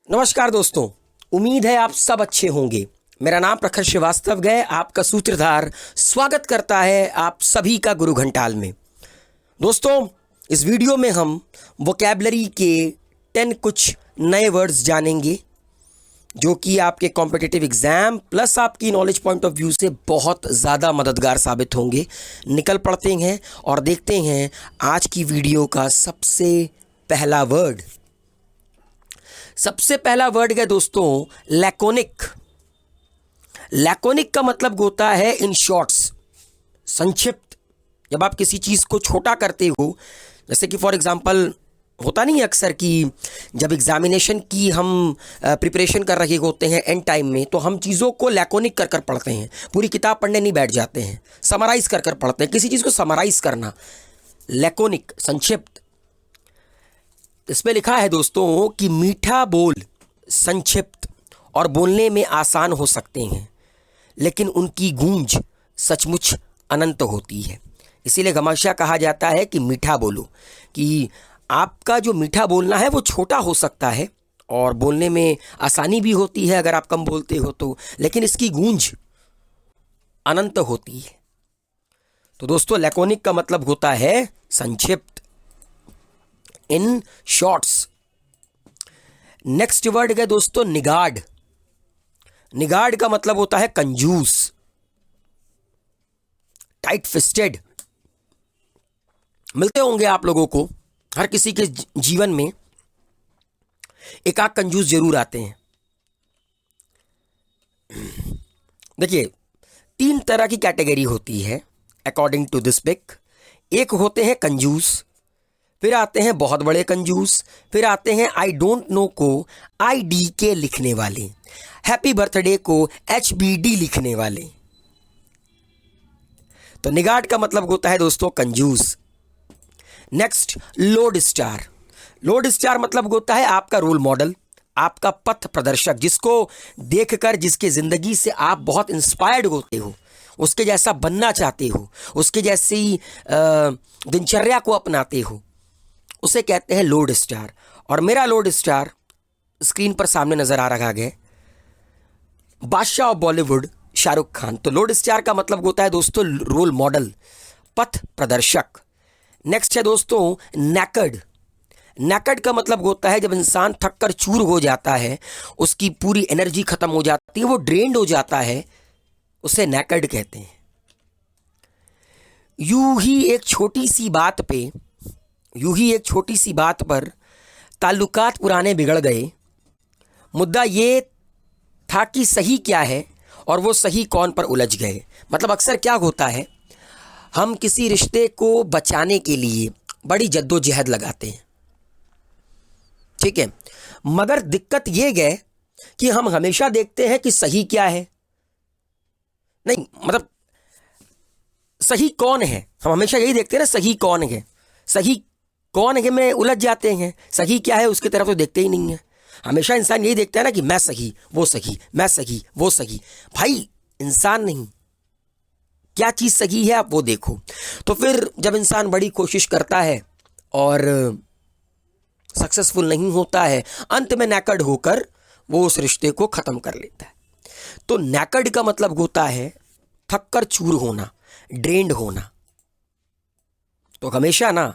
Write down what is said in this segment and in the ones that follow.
नमस्कार दोस्तों, उम्मीद है आप सब अच्छे होंगे। मेरा नाम प्रखर श्रीवास्तव है, आपका सूत्रधार स्वागत करता है आप सभी का गुरु घंटाल में। दोस्तों, इस वीडियो में हम वोकैबलरी के 10 कुछ नए वर्ड्स जानेंगे जो कि आपके कॉम्पिटिटिव एग्ज़ाम प्लस आपकी नॉलेज पॉइंट ऑफ व्यू से बहुत ज़्यादा मददगार साबित होंगे। निकल पड़ते हैं और देखते हैं आज की वीडियो का सबसे पहला वर्ड। सबसे पहला वर्ड है दोस्तों लैकोनिक। लैकोनिक का मतलब होता है इन शॉर्ट्स, संक्षिप्त। जब आप किसी चीज़ को छोटा करते हो, जैसे कि फॉर एग्जांपल होता नहीं है अक्सर कि जब एग्जामिनेशन की हम प्रिपरेशन कर रहे होते हैं एंड टाइम में, तो हम चीज़ों को लैकोनिक कर कर पढ़ते हैं। पूरी किताब पढ़ने नहीं बैठ जाते हैं, समराइज़ कर कर पढ़ते हैं। किसी चीज़ को समराइज़ करना, लैकोनिक, संक्षिप्त। इसमें लिखा है दोस्तों कि मीठा बोल संक्षिप्त और बोलने में आसान हो सकते हैं, लेकिन उनकी गूंज सचमुच अनंत होती है। इसीलिए हमेशा कहा जाता है कि मीठा बोलो, कि आपका जो मीठा बोलना है वो छोटा हो सकता है और बोलने में आसानी भी होती है अगर आप कम बोलते हो तो, लेकिन इसकी गूंज अनंत होती है। तो दोस्तों, लैकोनिक का मतलब होता है संक्षिप्त, इन शॉर्ट्स। नेक्स्ट वर्ड है दोस्तों निगाड़। निगाड़ का मतलब होता है कंजूस, टाइट फिस्टेड। मिलते होंगे आप लोगों को, हर किसी के जीवन में एक आध कंजूस जरूर आते हैं। देखिए, 3 तरह की कैटेगरी होती है अकॉर्डिंग टू दिस पिक। एक होते हैं कंजूस, फिर आते हैं बहुत बड़े कंजूस, फिर आते हैं आई डोंट नो को IDK लिखने वाले, हैप्पी बर्थडे को HBD लिखने वाले। तो निगाड़ का मतलब होता है दोस्तों कंजूस। Next, load star. Load star मतलब होता है आपका रोल मॉडल, आपका पथ प्रदर्शक, जिसको देखकर, जिसके ज़िंदगी से आप बहुत इंस्पायर्ड होते हो, उसके जैसा बनना चाहते हो, उसके जैसी दिनचर्या को अपनाते हो, उसे कहते हैं लोड स्टार। और मेरा लोड स्टार स्क्रीन पर सामने नजर आ रहा है, बादशाह ऑफ बॉलीवुड शाहरुख खान। तो लोड स्टार का मतलब होता है दोस्तों रोल मॉडल, पथ प्रदर्शक। नेक्स्ट है दोस्तों नैकड। नैकड का मतलब होता है जब इंसान थक कर चूर हो जाता है, उसकी पूरी एनर्जी खत्म हो जाती है, वो ड्रेन्ड हो जाता है, उसे नैकड कहते हैं। यूं ही एक छोटी सी बात पर ताल्लुकात पुराने बिगड़ गए। मुद्दा ये था कि सही क्या है और वो सही कौन पर उलझ गए। मतलब अक्सर क्या होता है, हम किसी रिश्ते को बचाने के लिए बड़ी जद्दोजहद लगाते हैं, ठीक है, मगर दिक्कत ये है कि हम हमेशा देखते हैं कि सही क्या है, नहीं मतलब सही कौन है। हम हमेशा यही देखते हैं ना, सही कौन है, सही कौन है में उलझ जाते हैं। सही क्या है उसकी तरफ तो देखते ही नहीं है। हमेशा इंसान यही देखता है ना कि मैं सही, वो सही, मैं सही, वो सही। भाई इंसान नहीं, क्या चीज़ सही है आप वो देखो। तो फिर जब इंसान बड़ी कोशिश करता है और सक्सेसफुल नहीं होता है, अंत में नैकड होकर वो उस रिश्ते को ख़त्म कर लेता है। तो नैकड का मतलब होता है थक कर चूर होना, ड्रेन्ड होना। तो हमेशा ना,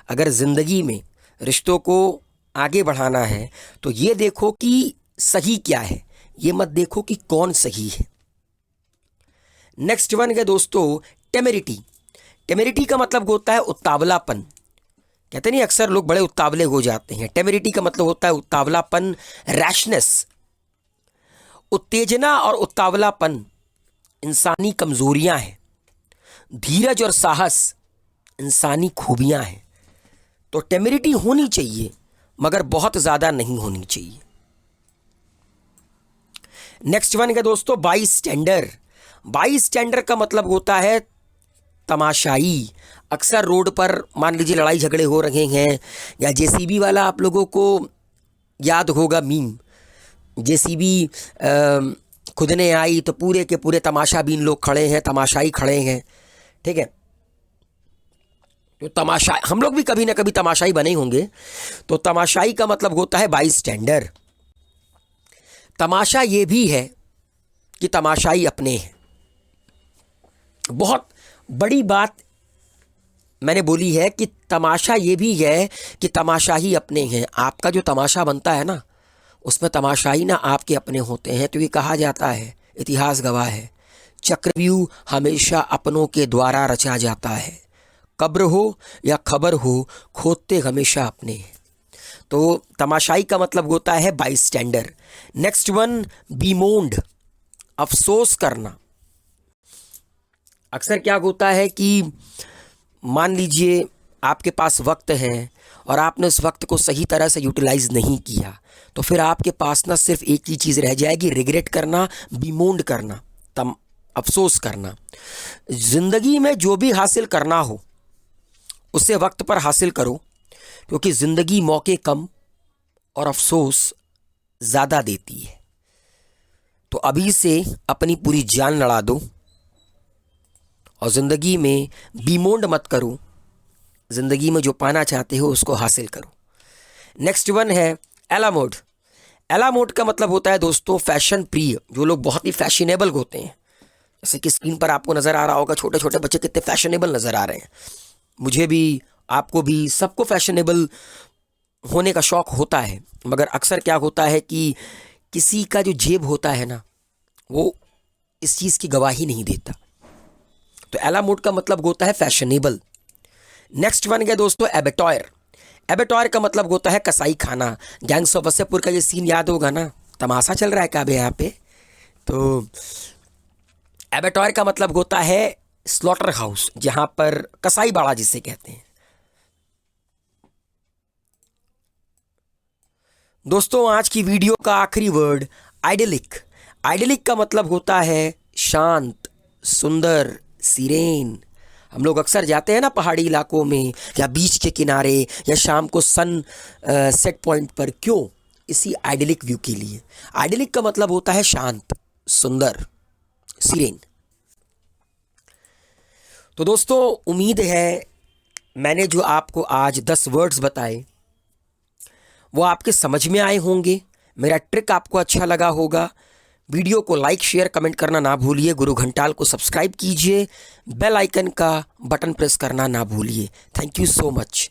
अगर ज़िंदगी में रिश्तों को आगे बढ़ाना है तो ये देखो कि सही क्या है, ये मत देखो कि कौन सही है। नेक्स्ट वन है दोस्तों टेमेरिटी। टेमेरिटी का मतलब होता है उतावलापन। कहते नहीं अक्सर लोग बड़े उतावले हो जाते हैं। टेमेरिटी का मतलब होता है उतावलापन, रैशनेस। उत्तेजना और उतावलापन इंसानी कमजोरियां हैं, धीरज और साहस इंसानी खूबियां हैं। तो टेमेरिटी होनी चाहिए मगर बहुत ज़्यादा नहीं होनी चाहिए। नेक्स्ट वन है दोस्तों बाई स्टैंडर। बाई स्टैंडर का मतलब होता है तमाशाई। अक्सर रोड पर मान लीजिए लड़ाई झगड़े हो रहे हैं, या जेसीबी वाला आप लोगों को याद होगा मीम, जेसीबी खुदने आई तो पूरे के पूरे तमाशाबीन लोग खड़े हैं, तमाशाई खड़े हैं, ठीक है। तो तमाशा, हम लोग भी कभी ना कभी तमाशाई बने होंगे। तो तमाशाई का मतलब होता है बाई स्टैंडर। तमाशा ये भी है कि तमाशाई अपने हैं। बहुत बड़ी बात मैंने बोली है कि तमाशा ये भी है कि तमाशाई अपने हैं। आपका जो तमाशा बनता है ना, उसमें तमाशाई ना आपके अपने होते हैं। तो ये कहा जाता है, इतिहास गवाह है, चक्रव्यूह हमेशा अपनों के द्वारा रचा जाता है। कब्र हो या खबर हो, खोदते हमेशा अपने हैं। तो तमाशाई का मतलब होता है बाईस्टैंडर। नेक्स्ट वन, बीमोंड, अफसोस करना। अक्सर क्या होता है कि मान लीजिए आपके पास वक्त है और आपने उस वक्त को सही तरह से यूटिलाइज नहीं किया, तो फिर आपके पास ना सिर्फ एक ही चीज़ रह जाएगी, रिग्रेट करना, बीमोंड करना, अफसोस करना। ज़िंदगी में जो भी हासिल करना हो उसे वक्त पर हासिल करो, क्योंकि ज़िंदगी मौके कम और अफसोस ज़्यादा देती है। तो अभी से अपनी पूरी जान लड़ा दो और ज़िंदगी में बीमोंड मत करो। ज़िंदगी में जो पाना चाहते हो उसको हासिल करो। नेक्स्ट वन है एला मोड। एला मोड का मतलब होता है दोस्तों फैशन प्रिय, जो लोग बहुत ही फैशनेबल होते हैं। जैसे कि स्क्रीन पर आपको नज़र आ रहा होगा, छोटे छोटे बच्चे कितने फैशनेबल नज़र आ रहे हैं। मुझे भी, आपको भी, सबको फैशनेबल होने का शौक़ होता है। मगर अक्सर क्या होता है कि किसी का जो जेब होता है ना, वो इस चीज़ की गवाही नहीं देता। तो एला मोड का मतलब होता है फैशनेबल। नेक्स्ट वन गया दोस्तों एबेटॉयर। एबेटॉयर का मतलब होता है कसाई खाना। गैंग्स ऑफ वसेपुर का ये सीन याद होगा ना, तमाशा चल रहा है क्या यहाँ पे। तो एबेटॉयर का मतलब होता है स्लॉटर हाउस, जहां पर कसाई बाड़ा जिसे कहते हैं। दोस्तों आज की वीडियो का आखिरी वर्ड आइडिलिक। आइडिलिक का मतलब होता है शांत, सुंदर, सीरेन। हम लोग अक्सर जाते हैं ना पहाड़ी इलाकों में या बीच के किनारे या शाम को सन सेट पॉइंट पर, क्यों? इसी आइडिलिक व्यू के लिए। आइडिलिक का मतलब होता है शांत, सुंदर, सीरेन। तो दोस्तों उम्मीद है मैंने जो आपको आज 10 वर्ड्स बताए वो आपके समझ में आए होंगे। मेरा ट्रिक आपको अच्छा लगा होगा। वीडियो को लाइक, शेयर, कमेंट करना ना भूलिए। गुरु घंटाल को सब्सक्राइब कीजिए। बेल आइकन का बटन प्रेस करना ना भूलिए। Thank you so much.